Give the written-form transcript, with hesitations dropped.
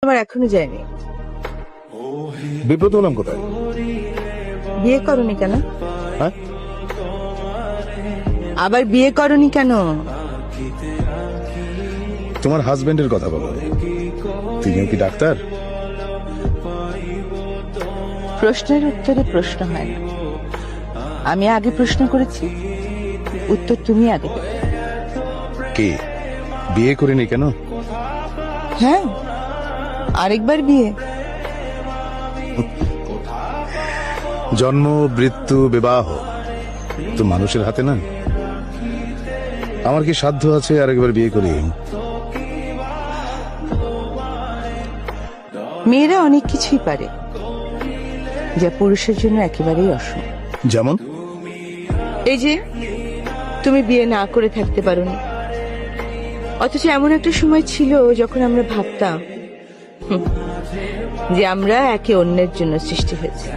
আমার এখনো যায়নি। বিব্রত হলাম কোথায়? বিয়ে করনি কেন? হ্যাঁ, আবার বিয়ে করনি কেন? তোমার হাজবেন্ডের কথা বলো। তিনিও কি ডাক্তার? প্রশ্নের উত্তরে প্রশ্ন হয় না। আমি আগে প্রশ্ন করেছি, উত্তর তুমি আগে দেবে। কি বিয়ে করিনি কেন? হ্যাঁ, আরেকবার বিয়ে। জন্ম, মৃত্যু, বিবাহ তো মানুষের হাতে না। আমার কি সাধ্য আছে আরেকবার বিয়ে করি? মেয়েরা অনেক কিছুই পারে, যা পুরুষের জন্য একেবারেই অসম্ভব। যেমন এই যে তুমি বিয়ে না করে থাকতে পারোনি, অথচ এমন একটা সময় ছিল যখন আমরা ভাবতাম যে আমরা একে অন্যের জন্য সৃষ্টি হয়েছি।